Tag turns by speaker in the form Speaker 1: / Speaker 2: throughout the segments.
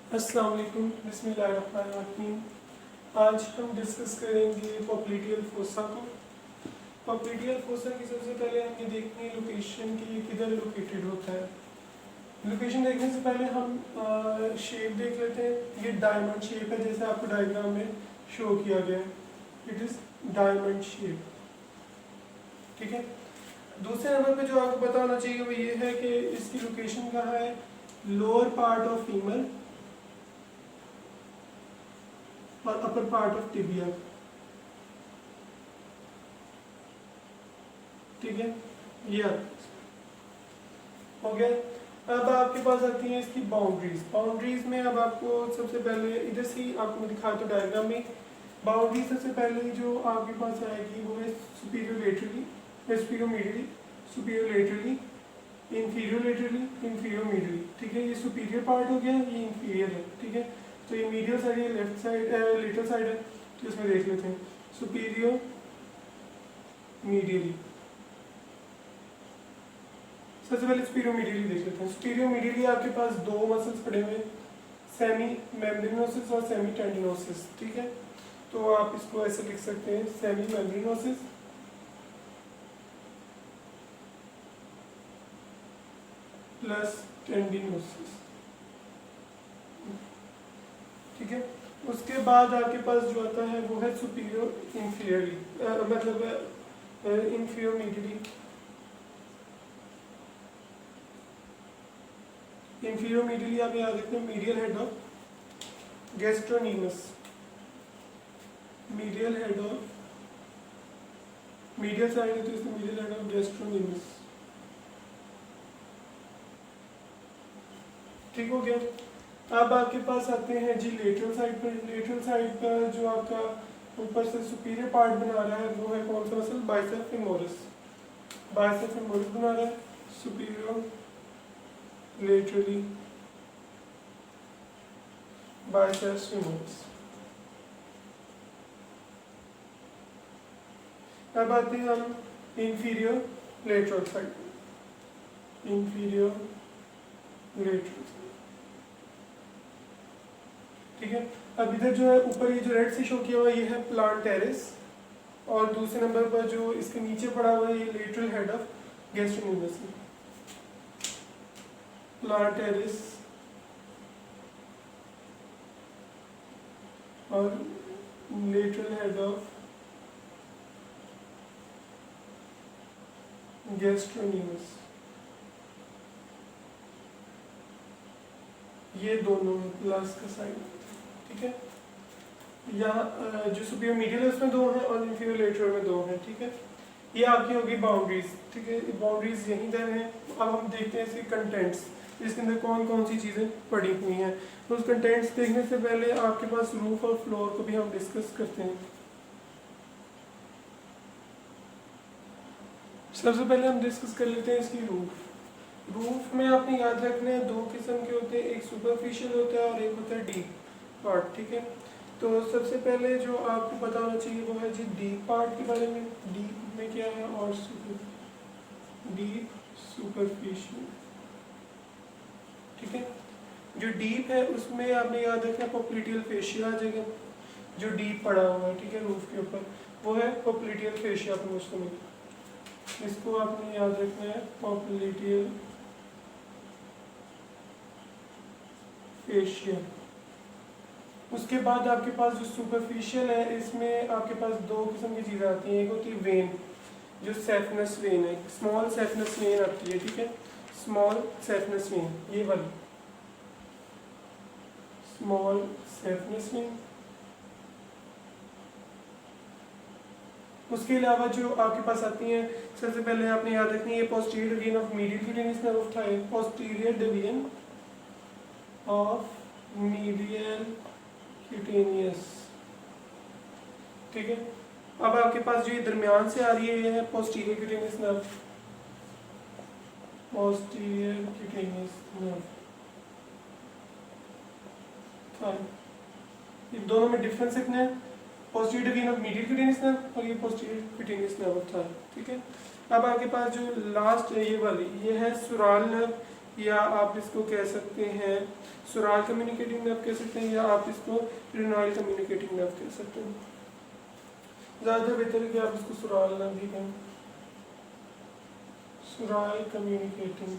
Speaker 1: अस्सलाम वालेकुम, बिस्मिल्लाहिर्रहमानिर्रहीम। आज हम डिस्कस करेंगे पॉप्लिटियल फोसा को। पॉप्लिटियल फोसा की सबसे पहले हम ये देखते हैं लोकेशन की, ये किधर लोकेटेड होता है। लोकेशन देखने से पहले हम शेप देख लेते हैं। ये डायमंड शेप है, जैसे आपको डायग्राम में शो किया गया है। इट इज़ डायमंड शेप, ठीक है। दूसरे नंबर पे जो आपको पता होना चाहिए वो ये है कि इसकी लोकेशन कहाँ है। लोअर पार्ट ऑफ फीमर और अपर पार्ट ऑफ टिबिया, ठीक है। ये हो गया। अब आपके पास आती हैं इसकी बाउंड्रीज। बाउंड्रीज में अब आपको सबसे पहले इधर से ही आपको मैं दिखा दूँ डायग्राम में। बाउंड्री सबसे पहले जो आपके पास आएगी वो है superior laterally, superior medially, superior laterally, inferior laterally, inferior medially, ठीक है। ये सुपीरियर पार्ट हो गया, ये इंफीरियर है, ठीक है। तो ये मीडियल साइड, ये लेफ्ट साइड लेटरल साइड है, तो इसमें देख लेते हैं सुपीरियर मीडियली। सबसे पहले सुपीरियर मीडियली देख लेते हैं। सुपीरियर मीडियली आपके पास दो मसल्स पड़े हुए, सेमी मेम्ब्रेनोसिस और सेमी टेंडिनोसिस, ठीक है। तो आप इसको ऐसे लिख सकते हैं, सेमी मेम्ब्रेनोसिस प्लस टेंडिनोसिस, ठीक है। उसके बाद आपके पास जो आता है वो है सुपीरियर इंफीरियरली, मतलब इंफीरियर मीडियली। इंफीरियर मीडियली आप याद रखते हैं, medial head of gastrocnemius, medial head of, medial side है तो इसमें मीडियल हेड ऑफ गैस्ट्रोनीमस, ठीक हो गया। अब आपके पास आते हैं जी लेटरल साइड पर। लेटरल साइड पर जो आपका ऊपर से सुपीरियर पार्ट बना रहा है वो है कौन सा muscle, biceps femoris. Biceps femoris बना रहा है सुपीरियर लेटरली, बाइसेप्स फेमोरिस। अब आते हैं हम inferior lateral side, inferior lateral, ठीक है। अब इधर जो है ऊपर ये जो रेड से शो किया हुआ ये है प्लांटेरिस, और दूसरे नंबर पर जो इसके नीचे पड़ा हुआ है ये लेटरल हेड ऑफ गैस्ट्रोनीमस, प्लांटेरिस और लेटरल हेड ऑफ गैस्ट्रोनीमस, ये दोनों प्लस का साइन, ठीक है। यहाँ जो सुपीरियर मीडियल है उसमें दो हैं और इंफीरियर लेटरल में दो हैं, ठीक है। ये आपकी होगी बाउंड्रीज, ठीक है। बाउंड्रीज यहीं तक हैं। अब हम देखते हैं इसके कंटेंट्स, इसके अंदर कौन कौन सी चीज़ें पड़ी हुई हैं। तो उस कंटेंट्स देखने से पहले आपके पास रूफ और फ्लोर को भी हम डिस्कस करते हैं। सबसे पहले हम डिस्कस कर लेते हैं इसकी रूफ। रूफ में आपने याद रखना है दो किस्म के होते हैं, एक सुपरफिशियल होता है और एक होता है डीप पार्ट, ठीक है। तो सबसे पहले जो आपको पता होना चाहिए वो है जी डीप पार्ट के बारे में। डीप में क्या है और डीप सुपरफिशियल, ठीक है। जो डीप है उसमें आपने याद रखना है पॉप्लिटियल फेशिया जगह जो डीप पड़ा हुआ है, ठीक है, रूफ के ऊपर, वो है पॉप्लिटियल फेशिया उसको में, इसको आपने याद रखना है पॉप्लिटियल फेशिया। उसके बाद आपके पास जो सुपरफिशियल है इसमें आपके पास दो किस्म की चीज़ें आती हैं। एक होती है वेन, जो सेफनस वेन है, स्मॉल सेफनस वेन आती है, ठीक है, स्मॉल सेफनस वेन, ये वाली स्मॉल सेफनस वेन। उसके अलावा जो आपके पास आती हैं, सबसे पहले आपने याद रखनी है posterior division of medial cutaneous nerve of Thai, posterior division of medial cutaneous, ठीक है। अब आपके पास जो ये दरमियान से आ रही है ये है posterior cutaneous nerve, posterior cutaneous nerve, ये दोनों में डिफरेंस इतना है, posterior division of medial cutaneous nerve और ये posterior cutaneous nerve of thigh, ठीक है। अब आपके पास जो लास्ट है ये वाली, ये है सुराल नर्व, या आप इसको कह सकते हैं सुराल कम्युनिकेटिंग नर्व कह सकते हैं, या आप इसको रेनाइल कम्युनिकेटिंग नर्व कह सकते हैं। ज़्यादा बेहतर है कि आप इसको सुराल नर्व ही कहें, सुराल कम्युनिकेटिंग।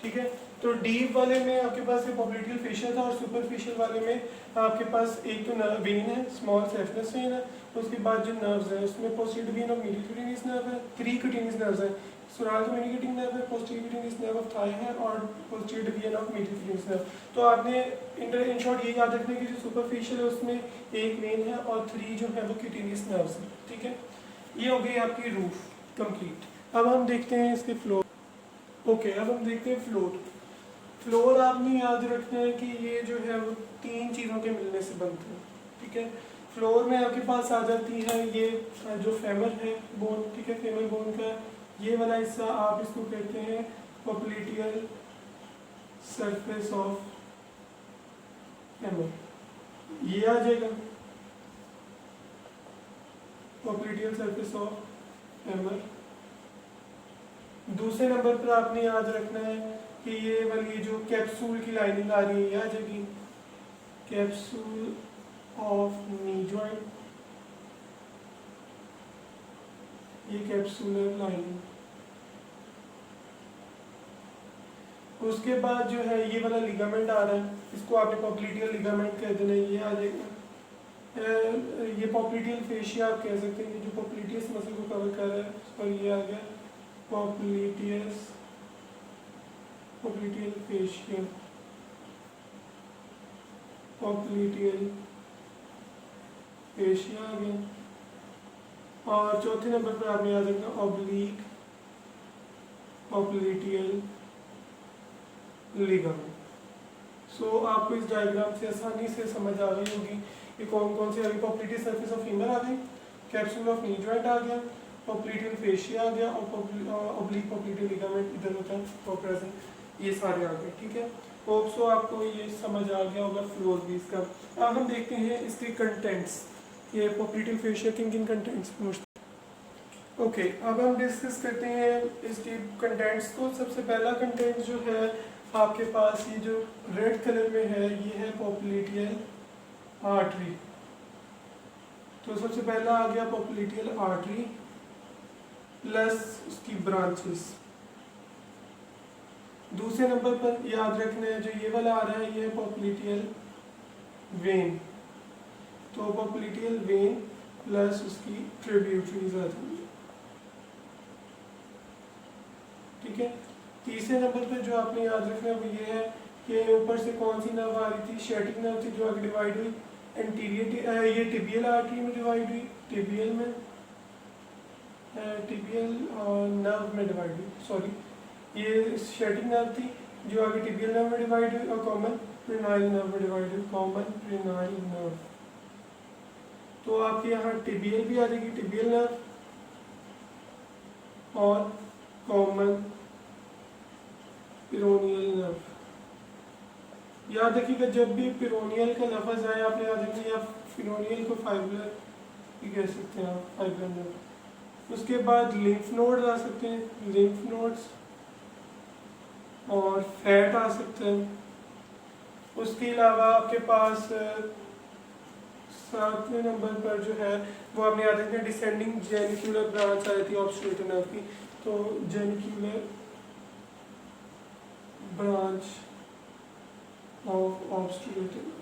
Speaker 1: ठीक है, तो डीप वाले में आपके पास ये पॉप्लिटियल फेशियल था, और सुपरफिशियल वाले में आपके पास एक तो वेन है, स्मॉल सेफलेस वेन है, उसके बाद जो नर्व्स हैं उसमें posterior when of medial cutaneous nerve है, 3 क्यूटेनियस नर्व्स हैं, सुराल कम्युनिकेटिंग नर्व है, posterior cutaneous nerve of Thai है, और posterior when of medial cutaneous nerve. तो आपने इन शॉर्ट ये याद रखना कि जो सुपरफिशियल है उसमें एक वेन है और 3 जो है वो क्यूटेनियस नर्व्स हैं। ठीक है, ये हो गई आपकी रूफ कंप्लीट। अब हम देखते हैं इसके फ्लोर। ओके, अब हम देखते हैं फ्लोर। फ्लोर आपने याद रखना है कि ये जो है वो 3 चीज़ों के मिलने से बनते हैं। ठीक है, फ्लोर में आपके पास आ जाती है ये जो फेमर है बोन, ठीक है, फेमर बोन का ये वाला हिस्सा आप इसको कहते हैं पॉप्लिटियल सरफेस ऑफ फेमर, ये आ जाएगा पॉप्लिटियल सरफेस ऑफ फेमर। दूसरे नंबर पर आपने याद रखना है कि ये वाली जो कैप्सूल की लाइनिंग आ रही है ये आ जाएगी कैप्सूल ऑफ नी जॉइंट, ये कैप्सूलर लाइनिंग। उसके बाद जो है ये वाला लिगामेंट आ रहा है, इसको आपने पॉप्लिटियल लिगामेंट कह देना, ये आ जाएगा। ये पॉप्लिटियल फेशिया आप कह सकते हैं, जो पॉप्लिटियस मसल को कवर कर रहा है, और ये आ गया पॉप्लिटियल फेशिया, पॉप्लिटियल फेशिया आ गया। और चौथे नंबर पर आपने याद रखना ऑब्लिक पॉप्लिटियल लिगामेंट। सो आपको इस डायग्राम से आसानी से समझ आ गई होगी कि कौन कौन से आ गई। पॉप्लिटियल सरफेस ऑफ फीमर आ गई, कैप्सूल ऑफ नी जॉइंट आ गया, पॉप्लिटियल फेशिया आ गया, और ऑब्लिक पॉप्लिटियल लिगामेंट इधर होता है तो प्रेजेंट, ये सारे आ गए। ठीक है, होप सो आपको ये समझ आ गया होगा फ्लोर भी इसका। अब हम देखते हैं इसके कंटेंट्स, ये पॉप्लिटियल फेशिया किन किन कंटेंट्स पूछते। ओके, अब हम डिस्कस करते हैं इसके कंटेंट्स को। सबसे पहला कंटेंट जो है आपके पास ये जो रेड कलर में है ये है पॉप्लिटियल आर्टरी। तो सबसे पहला आ गया पॉप्लिटियल आर्टरी प्लस उसकी ब्रांचेस। दूसरे नंबर पर याद रखना है जो ये वाला आ रहा है ये है पॉप्लिटियल वेन। तो पॉप्लिटियल वेन प्लस उसकी ट्रिब्यूटरीज आ जाएंगी। ठीक है, तीसरे नंबर पर जो आपने याद रखना है वो ये है कि ऊपर से कौन सी नर्व आ रही थी, शेटिक नर्व थी जो आगे डिवाइड हुई एंटीरियर, ये टिबियल आर्टरी में डिवाइड हुई, टिबियल में टिबियल नर्व में डिवाइड हुई, सॉरी ये शेटिक नर्व थी जो आगे टिबियल नर्व में डिवाइड हुई और कॉमन रेनाइल नर्व में डिवाइड हुई, कॉमन रेनाइल नर्व। तो आपके यहाँ टिबियल भी आ जाएगी, टिबियल नर्व, और कॉमन पिरोनियल नर्व। याद रखिएगा जब भी पिरोनियल का लफ्ज आए आपने याद रखना, या पिरोनियल को फाइब्रर भी कह सकते हैं आप, फाइब्रर नर्व। उसके बाद लिम्फ नोड्स आ सकते हैं, लिम्फ नोड्स, और फैट आ सकते हैं। उसके अलावा आपके पास सातवें नंबर पर जो है वो आपने याद रखना डिसेंडिंग जेनिक्यूलर ब्रांच आई थी ऑब्स्ट्रेटर नर्व की। तो जेनिक्यूलर ब्रांच ऑफ ऑब्स्ट्रेटर,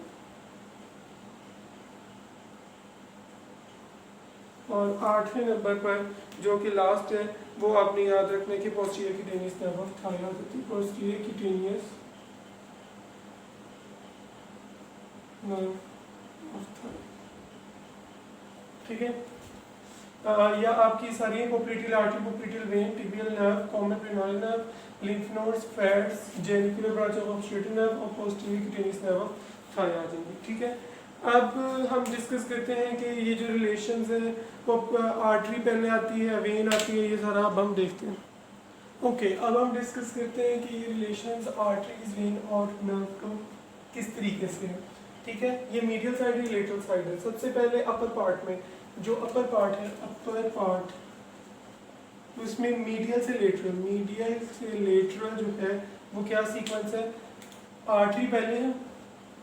Speaker 1: और आठवें नंबर पर जो कि लास्ट है वो आपने याद रखना है कि posterior cutaneous nerve of thigh आ जाती है, posterior cutaneous nerve of thigh. ठीक है, या आपकी सारी popliteal artery, popliteal vein, tibial nerve, common peroneal nerve, lymph nodes, fats, genicular branch of obturator nerve और posterior cutaneous nerve of thigh आ जाएंगे। ठीक है, अब हम डिस्कस करते हैं कि ये जो रिलेशंस है वो आर्टरी पहले आती है, वेन आती है, ये सारा अब हम देखते हैं। ओके, अब हम डिस्कस करते हैं कि ये रिलेशंस आर्टरीज, वेन और नर्व को किस तरीके से है। ठीक है, ये मीडियल साइड है, लेटरल साइड है। सबसे पहले अपर पार्ट में, जो अपर पार्ट है, अपर पार्ट तो इसमें मीडियल से लेटरल जो है वो क्या सीक्वेंस है, आर्टरी पहले है,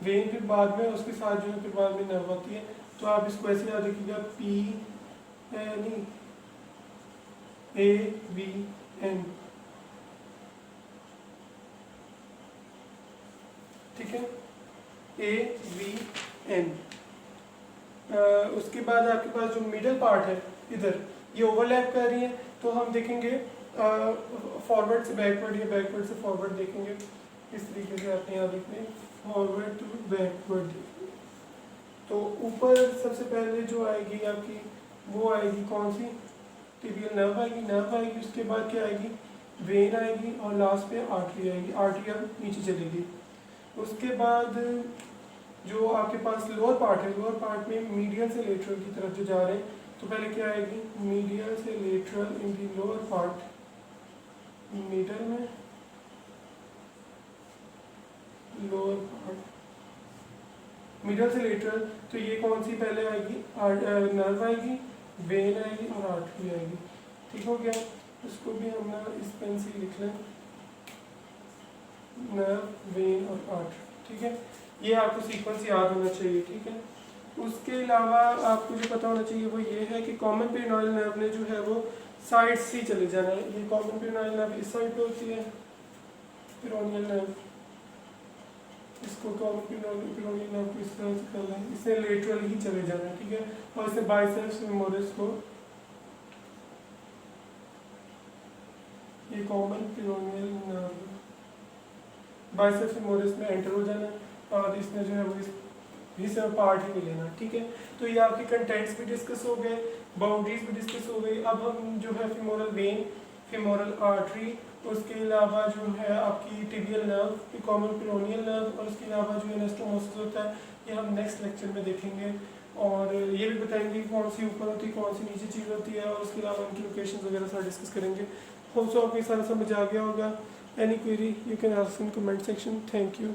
Speaker 1: वेन फिर बाद में, उसके साथ जो है फिर बाद में नर्व आती है। तो आप इसको ऐसे याद रखिएगा, पी नहीं AVN, ठीक है, AVN। उसके बाद आपके पास जो मिडल पार्ट है इधर, ये ओवरलैप कर रही है, तो हम देखेंगे फॉरवर्ड से बैकवर्ड या बैकवर्ड से फॉरवर्ड देखेंगे। इस तरीके से आपने यहाँ देखने फॉरवर्ड टू बैकवर्ड। तो ऊपर सबसे पहले जो आएगी आपकी वो आएगी कौन सी, टिबियल नर्व आएगी, उसके बाद क्या आएगी, वेन आएगी, और लास्ट पे आर्टरी आएगी, आर्टरी अब नीचे चलेगी। उसके बाद जो आपके पास लोअर पार्ट है, लोअर पार्ट में मीडियल से लेटरल की तरफ जो जा रहे हैं, तो पहले क्या आएगी, मीडियल से lateral in the lower part, middle में लोअर पार्ट, मिडल से लेटरल, तो ये कौन सी पहले आएगी, नर्व आएगी, वेन आएगी और आर्टरी आएगी। ठीक हो गया, इसको भी हम ना इस पेन से लिख लें, नर्व, वेन और आर्टरी, ठीक है। ये आपको सीक्वेंस याद होना चाहिए, ठीक है। उसके अलावा आपको जो पता होना चाहिए वो ये है कि कॉमन पेरिनोइडल नर्व ने जो है वो साइड से चले जाना है। ये कॉमन पेरिनोइडल नर्व इस साइड पे होती है, पेरिनियल नर्व, इसको कॉमन पेरिनियल नर्व को इस तरह से करना है, इसे लेटरल ही चले जाना है, ठीक है। और इसे बाइसेप्स फेमोरिस को, ये common peroneal nerve biceps femoris में एंटर हो जाना है, और इसमें जो है वो इससे पार्ट ही नहीं लेना, ठीक है। तो ये आपके कंटेंट्स भी डिस्कस हो गए, बाउंड्रीज भी डिस्कस हो गई। अब हम जो है फीमोरल वेन, फीमोरल आर्टरी, उसके अलावा जो है आपकी tibial nerve, common peroneal nerve, और उसके अलावा जो एनास्टोमोसिस होता है, ये हम नेक्स्ट लेक्चर में देखेंगे। और ये भी बताएंगे कौन सी ऊपर होती है, कौन सी नीचे चीज़ होती है, और उसके अलावा उनकी लोकेशन वगैरह सारा डिस्कस करेंगे। होप सो आपको सारा समझ आ गया होगा। Any query you can ask in comment section. Thank you.